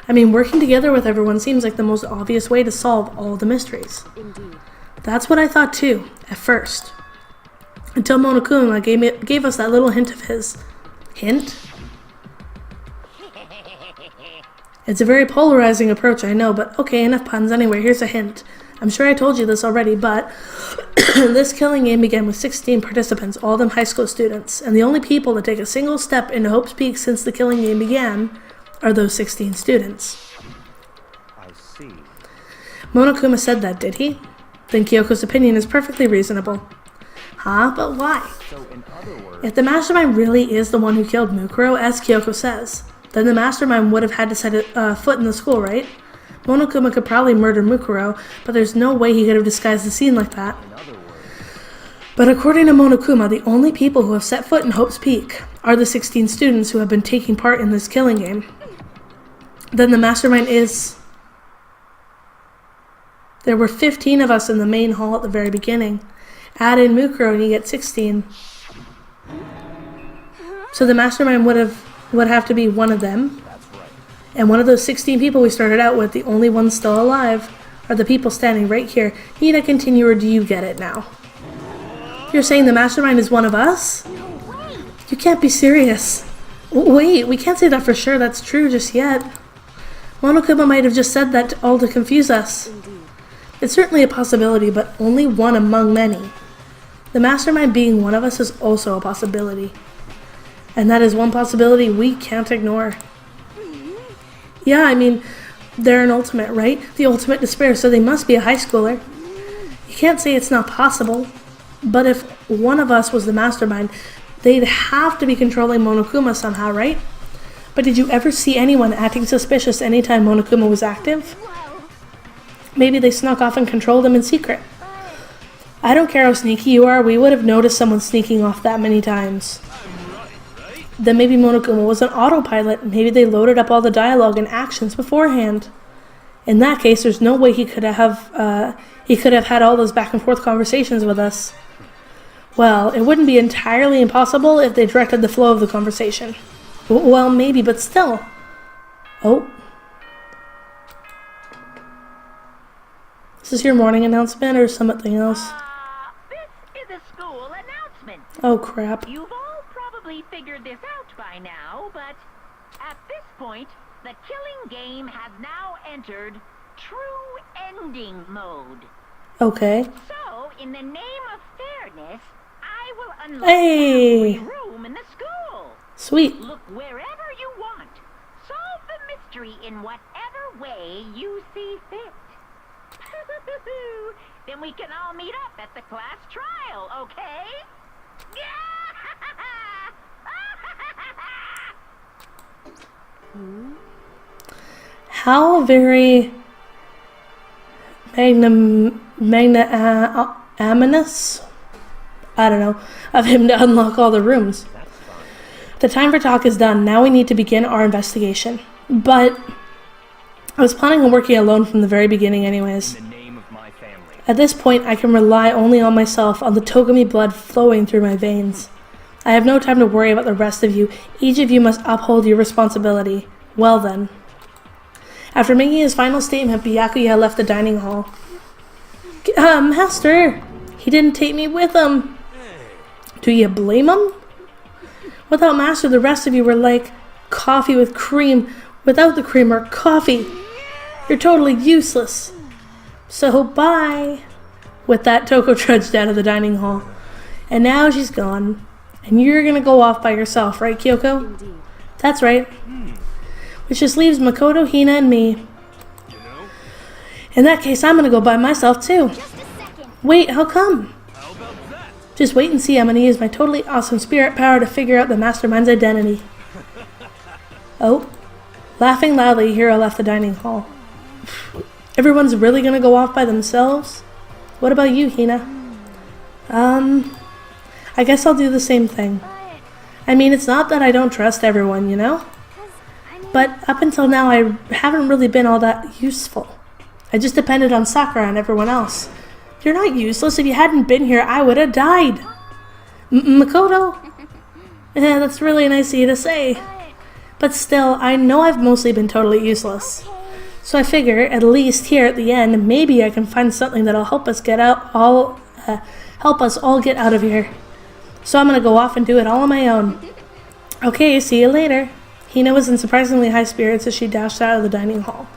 I mean, working together with everyone seems like the most obvious way to solve all the mysteries. indeed. That's what I thought too, at first. Until Monokuma gave us that little hint of his. Hint? It's a very polarizing approach, I know, but okay, enough puns. Anyway, here's a hint. I'm sure I told you this already, but this killing game began with 16 participants, all of them high school students, and the only people to take a single step into Hope's Peak since the killing game began are those 16 students. I see. Monokuma said that, did he? Then Kyoko's opinion is perfectly reasonable. Huh? But why? So in other words, If the mastermind really is the one who killed Mukuro, as Kyoko says, then the mastermind would have had to set a foot in the school, right? Monokuma could probably murder Mukuro, but there's no way he could have disguised the scene like that. in other words, But according to Monokuma, the only people who have set foot in Hope's Peak are the 16 students who have been taking part in this killing game. Then the mastermind is... There were 15 of us in the main hall at the very beginning. Add in Mukuro and you get 16. So the mastermind would have to be one of them. that's right. And one of those 16 people we started out with, the only ones still alive, are the people standing right here. Need I continue or do you get it now? You're saying the mastermind is one of us? You can't be serious. Wait, we can't say that for sure that's true just yet. Monokuma might have just said that all to confuse us. It's certainly a possibility, but only one among many. The mastermind being one of us is also a possibility. And that is one possibility we can't ignore. Yeah, I mean, they're an ultimate, right? The ultimate despair, so they must be a high schooler. You can't say it's not possible. But if one of us was the mastermind, they'd have to be controlling Monokuma somehow, right? But did you ever see anyone acting suspicious anytime Monokuma was active? Maybe they snuck off and controlled him in secret. I don't care how sneaky you are, we would have noticed someone sneaking off that many times. Then maybe Monokuma was an autopilot, maybe they loaded up all the dialogue and actions beforehand. In that case, there's no way he could have had all those back and forth conversations with us. Well, it wouldn't be entirely impossible if they directed the flow of the conversation. Well, maybe, but still. Oh. Is this your morning announcement or something else? This is a school announcement. Oh, crap. You've all probably figured this out by now, but at this point, the killing game has now entered true ending mode. Okay. So, in the name of fairness, I will unlock Hey. every room in the school. Sweet. Look wherever you want. Solve the mystery in whatever way you see fit. Then we can all meet up at the class trial, okay? How very magnanimous, I don't know, of him to unlock all the rooms. The time for talk is done. Now we need to begin our investigation. But I was planning on working alone from the very beginning anyways. In the name of my family. At this point, I can rely only on myself, on the Togami blood flowing through my veins. I have no time to worry about the rest of you. Each of you must uphold your responsibility. Well then. After making his final statement, Byakuya left the dining hall. Master, he didn't take me with him. Do you blame him? Without Master, the rest of you were like coffee with cream, without the cream, or coffee. You're totally useless. So bye. With that, Toko trudged out of the dining hall. And now she's gone. And you're gonna go off by yourself, right, Kyoko? Indeed. That's right. Which just leaves Makoto, Hina, and me. You know? In that case, I'm gonna go by myself too. Just a second. Wait, how come? How about that? Just wait and see. I'm gonna use my totally awesome spirit power to figure out the mastermind's identity. Oh. Laughing loudly, Hiro left the dining hall. Everyone's really gonna go off by themselves? What about you, Hina? I guess I'll do the same thing. I mean, it's not that I don't trust everyone, you know? But up until now, I haven't really been all that useful. I just depended on Sakura and everyone else. You're not useless. If you hadn't been here, I would have died. Makoto? Yeah, that's really nice of you to say. But still, I know I've mostly been totally useless. So I figure, at least here at the end, maybe I can find something that'll help us all get out of here. So I'm gonna go off and do it all on my own. Okay, see you later. Hina was in surprisingly high spirits as she dashed out of the dining hall.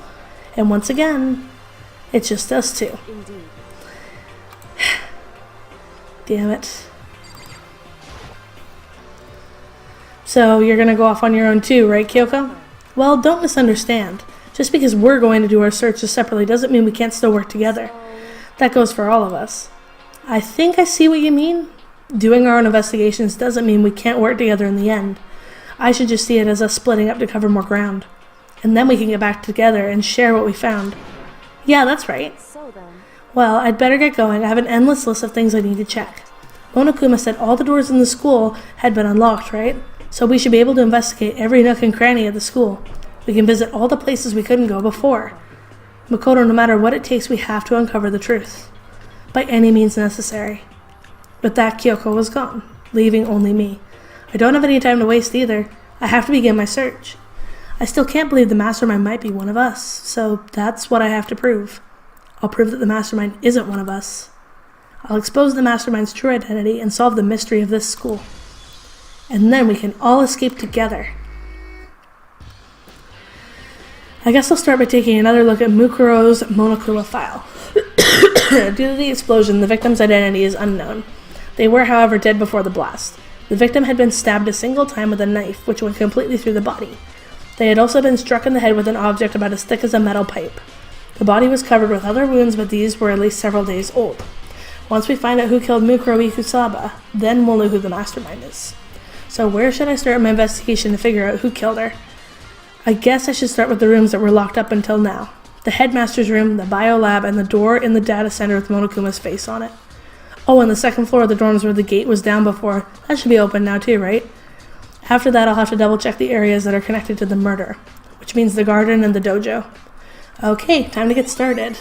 And once again, it's just us two. Indeed. Damn it. So you're gonna go off on your own too, right, Kyoko? Well, don't misunderstand. Just because we're going to do our searches separately doesn't mean we can't still work together. That goes for all of us. I think I see what you mean. Doing our own investigations doesn't mean we can't work together in the end. I should just see it as us splitting up to cover more ground. And then we can get back together and share what we found. Yeah, that's right. So then. Well, I'd better get going. I have an endless list of things I need to check. Monokuma said all the doors in the school had been unlocked, right? So we should be able to investigate every nook and cranny of the school. We can visit all the places we couldn't go before. Makoto, no matter what it takes, we have to uncover the truth. By any means necessary. With that, Kyoko was gone, leaving only me. I don't have any time to waste either. I have to begin my search. I still can't believe the mastermind might be one of us, so that's what I have to prove. I'll prove that the mastermind isn't one of us. I'll expose the mastermind's true identity and solve the mystery of this school. And then we can all escape together. I guess I'll start by taking another look at Mukuro's Monokuma file. Due to the explosion, the victim's identity is unknown. They were, however, dead before the blast. The victim had been stabbed a single time with a knife, which went completely through the body. They had also been struck in the head with an object about as thick as a metal pipe. The body was covered with other wounds, but these were at least several days old. Once we find out who killed Mukuro Ikusaba, then we'll know who the mastermind is. So where should I start my investigation to figure out who killed her? I guess I should start with the rooms that were locked up until now. The headmaster's room, the bio lab, and the door in the data center with Monokuma's face on it. Oh, and the second floor of the dorms where the gate was down before. That should be open now too, right? After that, I'll have to double check the areas that are connected to the murder, which means the garden and the dojo. Okay, time to get started.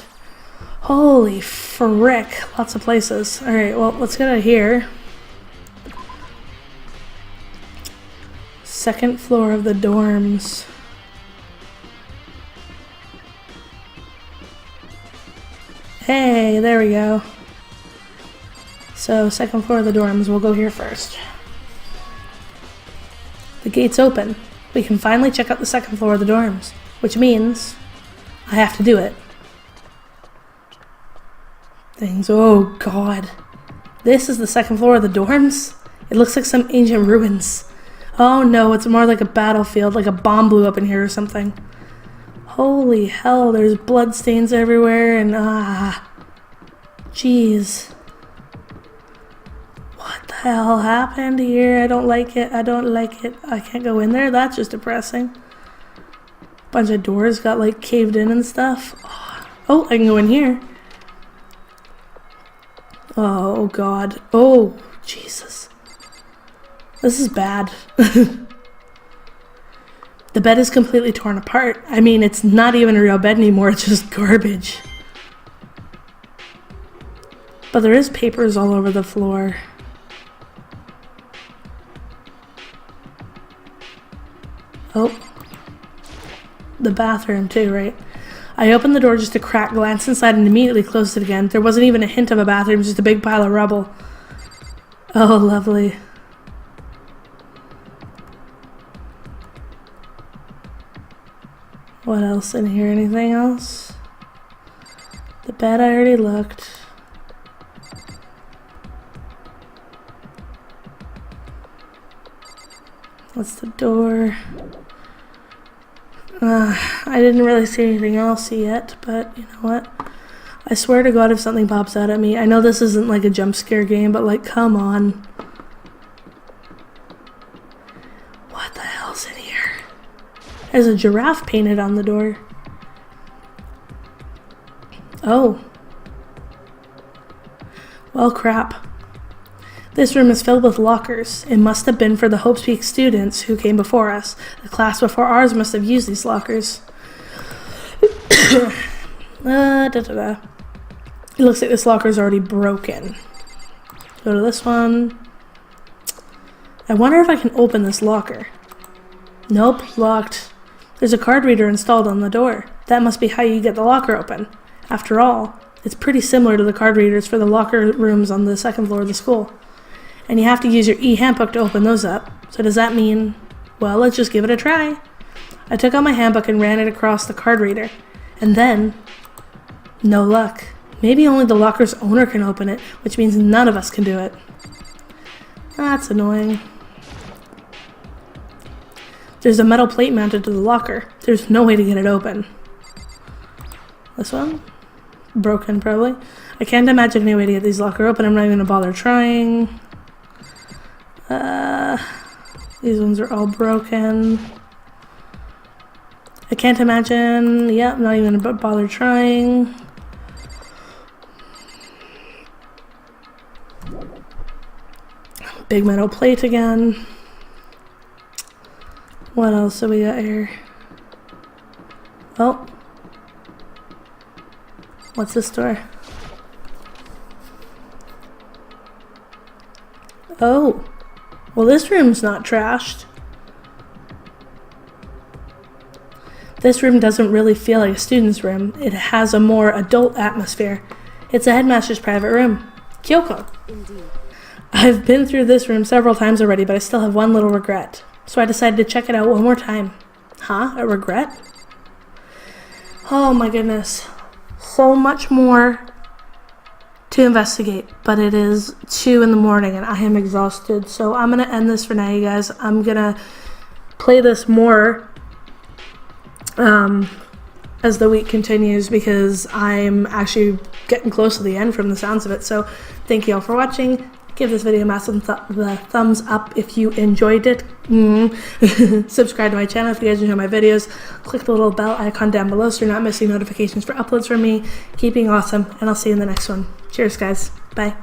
Holy frick, lots of places. Alright, well, let's get out of here. Second floor of the dorms. Hey, there we go. So, second floor of the dorms, we'll go here first. The gate's open. We can finally check out the second floor of the dorms, which means I have to do it. Oh god. This is the second floor of the dorms? It looks like some ancient ruins. Oh no, it's more like a battlefield, like a bomb blew up in here or something. Holy hell, there's blood stains everywhere and jeez. What the hell happened here? I don't like it. I don't like it. I can't go in there. That's just depressing. Bunch of doors got like caved in and stuff. Oh, I can go in here. Oh god. Oh, Jesus. This is bad. The bed is completely torn apart. I mean, it's not even a real bed anymore. It's just garbage. But there is papers all over the floor. Oh. The bathroom too, right? I opened the door just a crack, glanced inside, and immediately closed it again. There wasn't even a hint of a bathroom, just a big pile of rubble. Oh, lovely. What else in here? Anything else? The bed, I already looked. What's the door? I didn't really see anything else yet, but you know what? I swear to God if something pops out at me. I know this isn't like a jump scare game, but like, come on. What the hell's in here? There's a giraffe painted on the door. Oh. Well, crap. This room is filled with lockers. It must have been for the Hope's Peak students who came before us. The class before ours must have used these lockers. It looks like this locker is already broken. Go to this one. I wonder if I can open this locker. Nope, locked. There's a card reader installed on the door. That must be how you get the locker open. After all, it's pretty similar to the card readers for the locker rooms on the second floor of the school. And you have to use your e-handbook to open those up. So does that mean, well, let's just give it a try. I took out my handbook and ran it across the card reader. And then, no luck. Maybe only the locker's owner can open it, which means none of us can do it. That's annoying. There's a metal plate mounted to the locker. There's no way to get it open. This one? Broken, probably. I can't imagine any way to get these locker open. I'm not even gonna bother trying. These ones are all broken. I can't imagine. Yep, not even gonna bother trying. Big metal plate again. What else do we got here? Oh. What's this door? Oh. Well, this room's not trashed. This room doesn't really feel like a student's room. It has a more adult atmosphere. It's a headmaster's private room. Kyoko. Indeed. I've been through this room several times already, but I still have one little regret. So I decided to check it out one more time. Huh? A regret? Oh my goodness. So much more to investigate, but it is 2 in the morning and I am exhausted. So I'm going to end this for now, you guys. I'm going to play this more as the week continues because I'm actually getting close to the end from the sounds of it. So thank you all for watching. Give this video a massive thumbs up if you enjoyed it. Subscribe to my channel if you guys enjoy my videos. Click the little bell icon down below so you're not missing notifications for uploads from me. Keep being awesome, and I'll see you in the next one. Cheers, guys. Bye.